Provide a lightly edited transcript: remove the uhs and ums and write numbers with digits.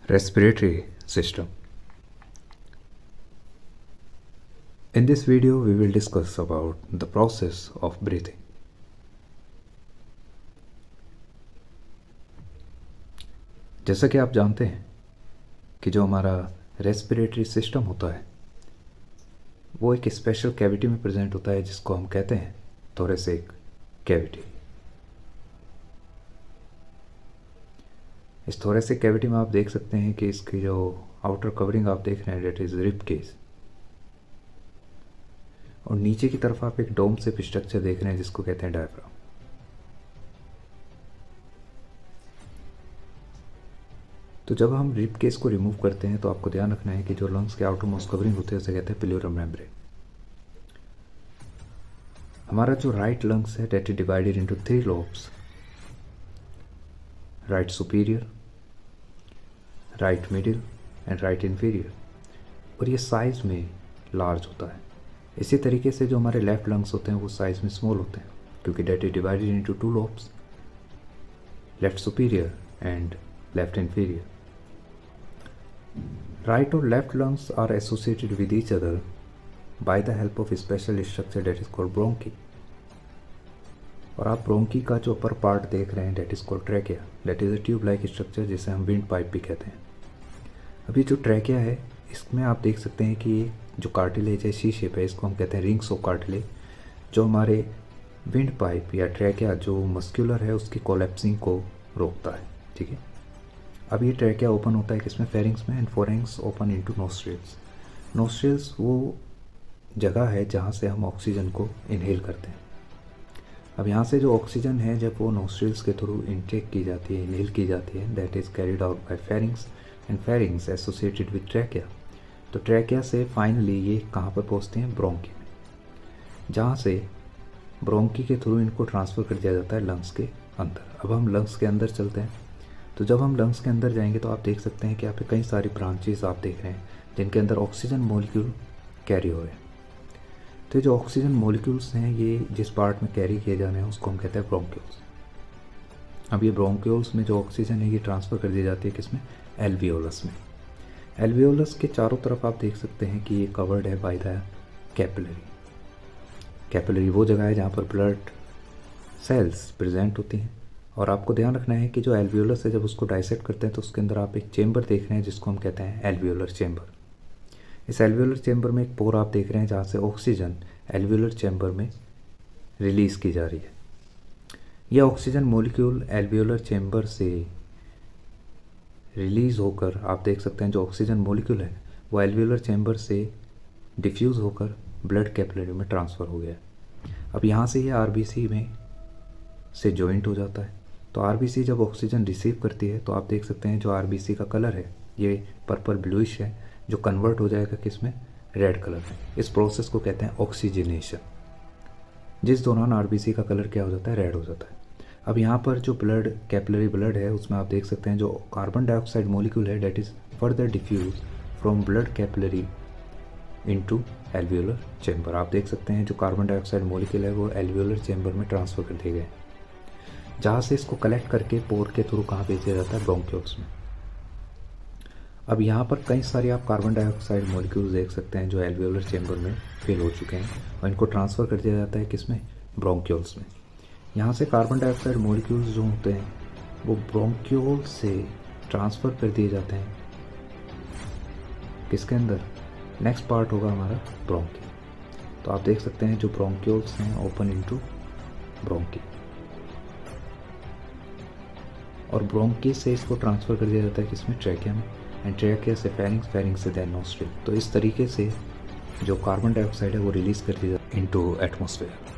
Respiratory system. In this video we will discuss about the process of breathing. जैसा कि आप जानते हैं कि जो हमारा रेस्पिरेटरी सिस्टम होता है वो एक स्पेशल कैविटी में प्रेजेंट होता है जिसको हम कहते हैं थोरेसिक कैविटी। इस थोरेसिक कैविटी में आप देख सकते हैं कि इसकी जो आउटर कवरिंग आप देख रहे हैं डेट इज रिब केस, और नीचे की तरफ आप एक डोम शेप स्ट्रक्चर देख रहे हैं जिसको कहते हैं डायफ्राम। तो जब हम रिब केस को रिमूव करते हैं तो आपको ध्यान रखना है कि जो लंग्स के आउटर मोस्ट कवरिंग होते हैं उसे कहते हैं प्लूरल मेम्ब्रेन। हमारा जो राइट लंग्स है that is divided into 3 lobes, right superior, right middle and right inferior, और ये साइज में लार्ज होता है। इसी तरीके से जो हमारे लेफ्ट लंग्स होते हैं वो साइज में स्मॉल होते हैं क्योंकि that is divided into 2 lobes, left superior and left inferior. Right और left lungs are associated with each other by the help of special structure that is called bronchi. और आप ब्रोंकी का जो upper part देख रहे हैं that is called trachea, that is a tube like structure जिसे हम विंड पाइप भी कहते हैं। अभी जो ट्रैकिया है इसमें आप देख सकते हैं कि जो कार्टिलेज है सी शेप है, इसको हम कहते हैं रिंग्स ऑफ कार्टिलेज, जो हमारे विंड पाइप या ट्रैकिया जो मस्क्यूलर है उसकी कोलैप्सिंग को रोकता है। ठीक है, अब ये ट्रैकिया ओपन होता है किसमें, फेरिंग्स में, and pharynx open into nostrils. Nostrils वो जगह है जहाँ से हम ऑक्सीजन को इनहेल करते हैं। अब यहाँ से जो ऑक्सीजन है जब वो नोस्ट्रिल्स के थ्रू इनटेक की जाती है, इनहेल की जाती है, that is carried out by pharynx and pharynx associated with trachea. तो ट्रैकिया से फाइनली ये कहाँ पर पहुँचते हैं, ब्रोंकी में, जहाँ से ब्रोंकी के थ्रू इनको ट्रांसफ़र कर दिया जाता है लंग्स के अंदर। अब हम लंग्स के अंदर चलते हैं। तो जब हम लंग्स के अंदर जाएंगे तो आप देख सकते हैं कि यहाँ पे कई सारी ब्रांचेस आप देख रहे हैं जिनके अंदर ऑक्सीजन मॉलिक्यूल कैरी हो रहे हैं। तो जो ऑक्सीजन मॉलिक्यूल्स हैं ये जिस पार्ट में कैरी किए जाने हैं उसको हम कहते हैं ब्रोंक्यूल्स। अब ये ब्रोंक्यूल्स में जो ऑक्सीजन है ये ट्रांसफ़र कर दी जाती है किसमें, एल्वियोलस में। एल्वियोलस के चारों तरफ आप देख सकते हैं कि ये कवर्ड है बाय द कैपिलरी। कैपिलरी वो जगह है जहाँ पर ब्लड सेल्स प्रेजेंट होती हैं। और आपको ध्यान रखना है कि जो एल्वियोलस है जब उसको डाइसेक्ट करते हैं तो उसके अंदर आप एक चेंबर देख रहे हैं जिसको हम कहते हैं एल्वियोलर चेंबर। इस एल्वियोलर चेंबर में एक पोर आप देख रहे हैं जहाँ से ऑक्सीजन एल्वियोलर चेंबर में रिलीज़ की जा रही है। यह ऑक्सीजन मॉलिक्यूल एल्वियोलर चेंबर से रिलीज़ होकर आप देख सकते हैं जो ऑक्सीजन मॉलिक्यूल है वो एल्वियोलर चेंबर से डिफ्यूज़ होकर ब्लड कैपिलरी में ट्रांसफ़र हो गया है। अब यहाँ से ये आरबीसी में से जॉइंट हो जाता है। तो आरबीसी जब ऑक्सीजन रिसीव करती है तो आप देख सकते हैं जो आरबीसी का कलर है ये पर्पल ब्लूइश है जो कन्वर्ट हो जाएगा किसमें, रेड कलर में। इस प्रोसेस को कहते हैं ऑक्सीजनेशन, जिस दौरान आरबीसी का कलर क्या हो जाता है, रेड हो जाता है। अब यहाँ पर जो ब्लड कैपिलरी ब्लड है उसमें आप देख सकते हैं जो कार्बन डाइऑक्साइड मॉलिक्यूल है that is further diffuse from blood capillary into alveolar chamber. आप देख सकते हैं जो कार्बन डाइऑक्साइड मॉलिक्यूल है वो एल्वियोलर चेंबर में ट्रांसफ़र कर दिए गए, जहाँ से इसको कलेक्ट करके पोर के थ्रू कहाँ भेजा जाता है, ब्रोंक्यूल्स में। अब यहाँ पर कई सारे आप कार्बन डाइऑक्साइड मॉलिक्यूल्स देख सकते हैं जो एल्वियोलर चेंबर में फिल हो चुके हैं और इनको ट्रांसफ़र कर दिया जाता है किसमें, ब्रोंक्यूल्स में। यहाँ से कार्बन डाइऑक्साइड मॉलिक्यूल्स जो होते हैं वो ब्रोंक्यूल से ट्रांसफ़र कर दिए जाते हैं किसके अंदर, नेक्स्ट पार्ट होगा हमारा ब्रोंकी। तो आप देख सकते हैं जो ब्रोंक्यूल्स हैं ओपन इनटू ब्रोंकी, और ब्रोंकी से इसको ट्रांसफ़र कर दिया जाता है किसमें, ट्रैकिया में, एंड ट्रैकिया से फेरिंग्स, फेरिंग्स से देन नोस्ट्रिल। तो इस तरीके से जो कार्बन डाइऑक्साइड है वो रिलीज़ कर दिया जाता है इनटू एटमॉस्फेयर।